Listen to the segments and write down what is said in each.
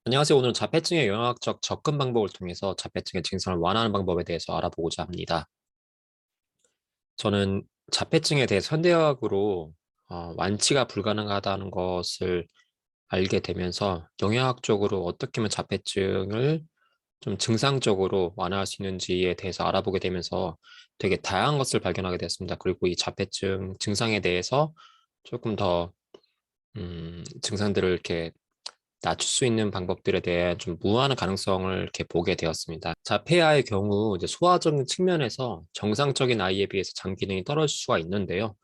안녕하세요. 오늘은 자폐증의 영양학적 접근 방법을 통해서 자폐증의 증상을 완화하는 방법에 대해서 알아보고자 합니다. 저는 자폐증에 대해서 현대의학으로 완치가 불가능하다는 것을 알게 되면서 영양학적으로 어떻게 하면 자폐증을 좀 증상적으로 완화할 수 있는지에 대해서 알아보게 되면서 되게 다양한 것을 발견하게 되었습니다. 그리고 이 자폐증 증상에 대해서 조금 더 증상들을 이렇게 낮출 수 있는 방법들에 대한 좀 무한한 가능성을 이렇게 보게 되었습니다. 자폐아의 경우 이제 소아적인 측면에서 정상적인 아이에 비해서 장 기능이 떨어질 수가 있는데요.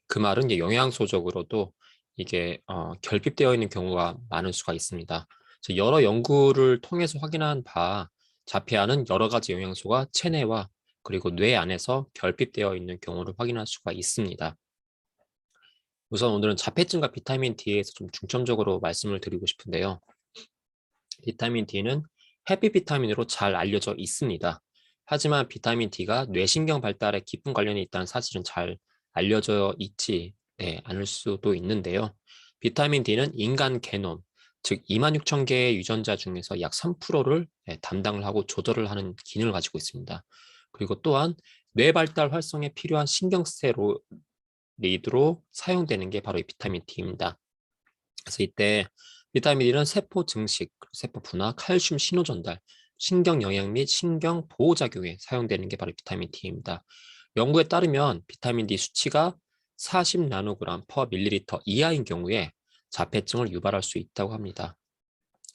그 말은 이제 영양소적으로도 이게 결핍되어 있는 경우가 많을 수가 있습니다. 그래서 여러 연구를 통해서 확인한 바 자폐아는 여러 가지 영양소가 체내와 그리고 뇌 안에서 결핍되어 있는 경우를 확인할 수가 있습니다. 우선 오늘은 자폐증과 비타민 D에 대해서 좀 중점적으로 말씀을 드리고 싶은데요. 비타민 D는 햇빛 비타민으로 잘 알려져 있습니다. 하지만 비타민 D가 뇌신경 발달에 깊은 관련이 있다는 사실은 잘 알려져 있지 않을 수도 있는데요. 비타민 D는 인간 게놈, 즉 26,000 개의 유전자 중에서 약 3%를 담당을 하고 조절을 하는 기능을 가지고 있습니다. 그리고 또한 뇌 발달 활성에 필요한 신경세로 리드로 사용되는 게 바로 이 비타민 D입니다. 그래서 이때 비타민 D는 세포 증식, 세포 분화, 칼슘 신호 전달, 신경 영양 및 신경 보호 작용에 사용되는 게 바로 비타민 D입니다. 연구에 따르면 비타민 D 수치가 40 나노그램 퍼 밀리리터 이하인 경우에 자폐증을 유발할 수 있다고 합니다.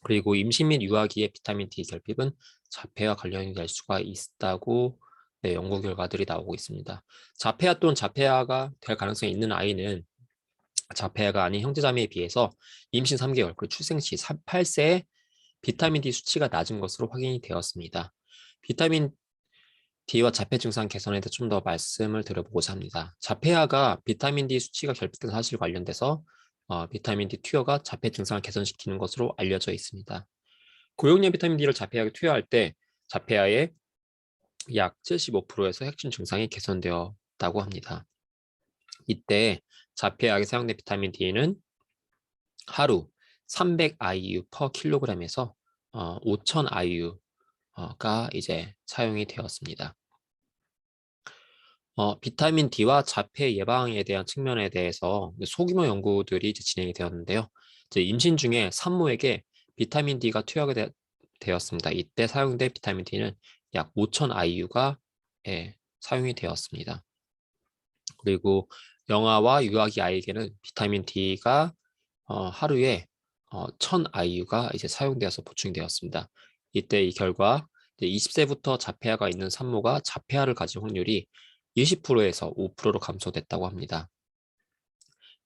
그리고 임신 및 유아기의 비타민 D 결핍은 자폐와 관련이 될 수가 있다고 연구 결과들이 나오고 있습니다. 자폐아 또는 자폐아가 될 가능성이 있는 아이는 자폐아가 아닌 형제자매에 비해서 임신 3개월, 그리고 출생 시 8세에 비타민 D 수치가 낮은 것으로 확인이 되었습니다. 비타민 D와 자폐 증상 개선에 대해 좀 더 말씀을 드려보고자 합니다. 자폐아가 비타민 D 수치가 결핍된 사실 관련돼서 비타민 D 투여가 자폐 증상을 개선시키는 것으로 알려져 있습니다. 고용량 비타민 D를 자폐아에 투여할 때 자폐아의 약 75%에서 핵심 증상이 개선되었다고 합니다. 이때 자폐아에 사용된 비타민 D는 하루 300 IU per 킬로그램에서 5,000 IU가 이제 사용이 되었습니다. 비타민 D와 자폐 예방에 대한 측면에 대해서 소규모 연구들이 이제 진행이 되었는데요. 이제 임신 중에 산모에게 비타민 D가 투여가 되었습니다. 이때 사용된 비타민 D는 약 5,000 IU가 사용이 되었습니다. 그리고 영아와 유아기 아이에게는 비타민 D가 하루에 1000 IU가 이제 사용되어서 보충되었습니다. 이때 이 결과 20세부터 자폐아가 있는 산모가 자폐아를 가질 확률이 20%에서 5%로 감소됐다고 합니다.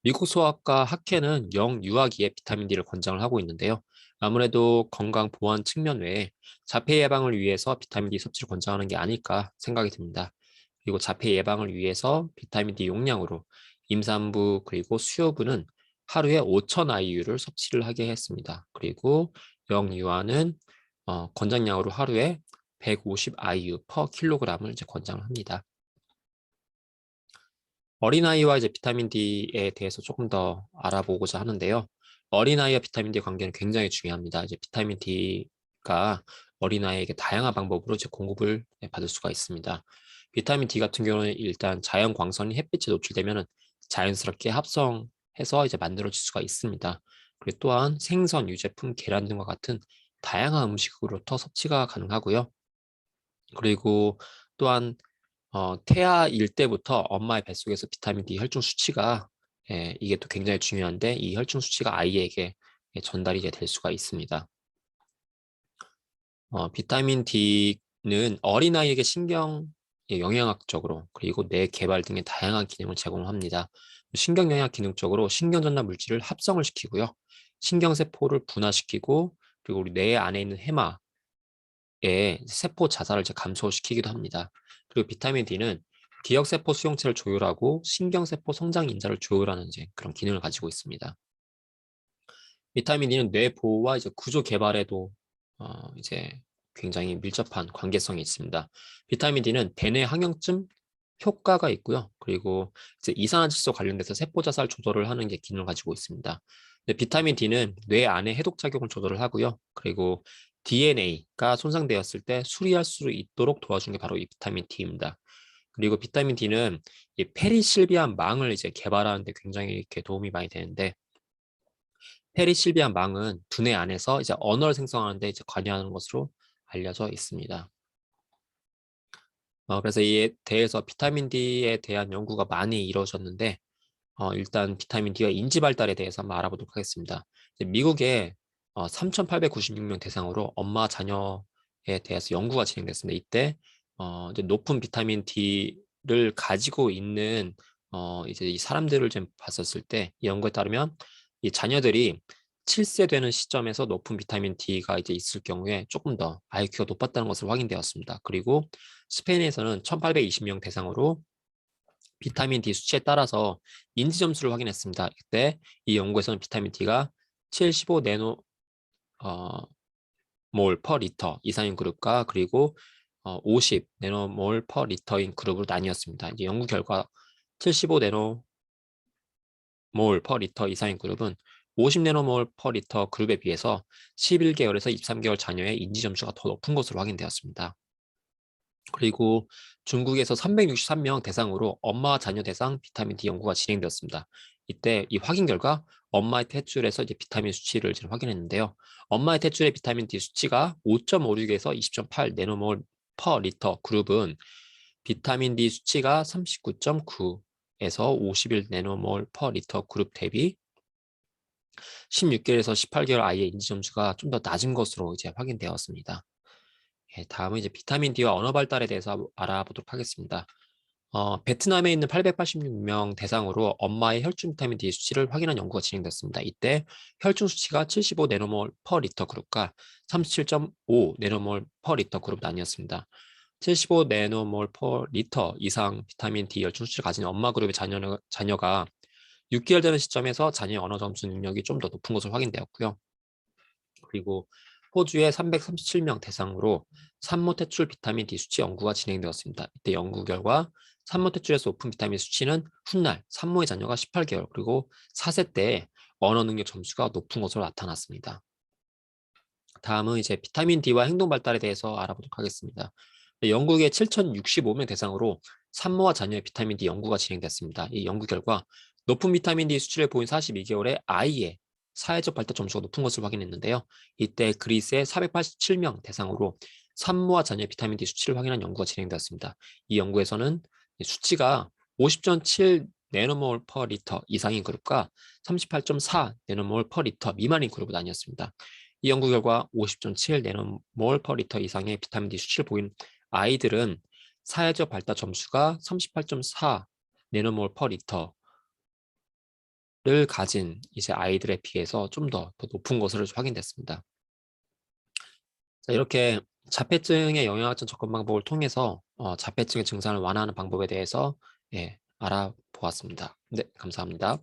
미국 소아과 학회는 영유아기에 비타민 D를 권장을 하고 있는데요. 아무래도 건강 보완 측면 외에 자폐 예방을 위해서 비타민 D 섭취를 권장하는 게 아닐까 생각이 듭니다. 그리고 자폐 예방을 위해서 비타민 D 용량으로 임산부 그리고 수요부는 하루에 5,000 IU를 섭취를 하게 했습니다. 그리고 영유아는 권장량으로 하루에 150 IU per 킬로그램을 이제 권장을 합니다. 어린아이와 이제 비타민 D에 대해서 조금 더 알아보고자 하는데요. 어린아이와 비타민 D 관계는 굉장히 중요합니다. 이제 비타민 D가 어린아이에게 다양한 방법으로 이제 공급을 받을 수가 있습니다. 비타민 D 같은 경우는 일단 자연 광선이 햇빛에 노출되면 자연스럽게 합성해서 이제 만들어질 수가 있습니다. 그리고 또한 생선, 유제품, 계란 등과 같은 다양한 음식으로부터 섭취가 가능하고요. 그리고 또한 태아일 때부터 엄마의 뱃속에서 비타민 D 혈중 수치가 이게 또 굉장히 중요한데 이 혈중 수치가 아이에게 전달이 될 수가 있습니다. 비타민 D는 어린아이에게 신경 영양학적으로 그리고 뇌 개발 등의 다양한 기능을 제공합니다. 신경 영양 기능적으로 신경 전달 물질을 합성을 시키고요. 신경세포를 분화시키고 그리고 우리 뇌 안에 있는 해마의 세포 자살을 감소시키기도 합니다. 그리고 비타민 D는 기억세포 수용체를 조율하고 신경세포 성장 인자를 조율하는 이제 그런 기능을 가지고 있습니다. 비타민 D는 뇌 보호와 이제 구조 개발에도 이제 굉장히 밀접한 관계성이 있습니다. 비타민 D는 대뇌 항염증 효과가 있고요. 그리고 이제 이산화질소 관련돼서 세포 자살 조절을 하는 게 기능을 가지고 있습니다. 네, 비타민 D는 뇌 안에 해독 작용을 조절을 하고요. 그리고 DNA가 손상되었을 때 수리할 수 있도록 도와주는 게 바로 이 비타민 D입니다. 그리고 비타민 D는 이 페리실비안 망을 이제 개발하는 데 굉장히 이렇게 도움이 많이 되는데, 페리실비안 망은 두뇌 안에서 이제 언어를 생성하는 데 이제 관여하는 것으로 알려져 있습니다. 그래서 이에 대해서 비타민 D에 대한 연구가 많이 이루어졌는데, 일단 비타민 D와 인지 발달에 대해서 한번 알아보도록 하겠습니다. 미국에 3,896명 대상으로 엄마 자녀에 대해서 연구가 진행됐습니다. 이때 이제 높은 비타민 D를 가지고 있는 이제 이 사람들을 좀 봤었을 때, 이 연구에 따르면 이 자녀들이 7세 되는 시점에서 높은 비타민 D가 이제 있을 경우에 조금 더 IQ가 높았다는 것을 확인되었습니다. 그리고 스페인에서는 1,820명 대상으로 비타민 D 수치에 따라서 인지 점수를 확인했습니다. 이때 이 연구에서는 비타민 D가 75 내노 몰 퍼 리터 이상인 그룹과 그리고 50 내노몰 퍼 리터인 그룹으로 나뉘었습니다. 이제 연구 결과 75 내노몰 퍼 리터 이상인 그룹은 50 내노몰 퍼 리터 그룹에 비해서 11개월에서 23개월 자녀의 인지 점수가 더 높은 것으로 확인되었습니다. 그리고 중국에서 363명 대상으로 엄마와 자녀 대상 비타민 D 연구가 진행되었습니다. 이때 이 확인 결과 엄마의 탯줄에서 이제 비타민 수치를 지금 확인했는데요. 엄마의 탯줄의 비타민 D 수치가 5.56에서 20.8 내노몰 퍼 리터 그룹은 비타민 D 수치가 39.9에서 51 내노몰 퍼 리터 그룹 대비 16개월에서 18개월 아이의 인지 점수가 좀 더 낮은 것으로 이제 확인되었습니다. 예, 다음은 이제 비타민 D와 언어 발달에 대해서 알아보도록 하겠습니다. 베트남에 있는 886명 대상으로 엄마의 혈중 비타민 D 수치를 확인한 연구가 진행됐습니다. 이때 혈중 수치가 75 내노몰 퍼 리터 그룹과 37.5 내노몰 퍼 리터 그룹 나뉘었습니다. 75 내노몰 퍼 리터 이상 비타민 D 혈중 수치를 가진 엄마 그룹의 자녀가 6개월 되는 시점에서 자녀의 언어 점수 능력이 좀 더 높은 것으로 확인되었고요. 그리고 호주의 337명 대상으로 산모 탯줄 비타민 D 수치 연구가 진행되었습니다. 이때 연구 결과 산모 탯줄에서 높은 비타민 수치는 훗날 산모의 자녀가 18개월 그리고 4세 때 언어 능력 점수가 높은 것으로 나타났습니다. 다음은 이제 비타민 D와 행동 발달에 대해서 알아보도록 하겠습니다. 영국의 7,065명 대상으로 산모와 자녀의 비타민 D 연구가 진행됐습니다. 이 연구 결과 높은 비타민 D 수치를 보인 42개월의 아이의 사회적 발달 점수가 높은 것을 확인했는데요. 이때 그리스의 487명 대상으로 산모와 자녀의 비타민 D 수치를 확인한 연구가 진행되었습니다. 이 연구에서는 수치가 50.7 내노몰 퍼 리터 이상인 그룹과 38.4 내노몰 퍼 리터 미만인 그룹으로 나뉘었습니다. 이 연구 결과 50.7 내노몰 퍼 리터 이상의 비타민 D 수치를 보인 아이들은 사회적 발달 점수가 38.4 내노몰 퍼 리터를 가진 이제 아이들에 비해서 좀 더 높은 것으로 확인됐습니다. 자, 이렇게 자폐증의 영양학적 접근 방법을 통해서 자폐증의 증상을 완화하는 방법에 대해서 알아보았습니다. 네, 감사합니다.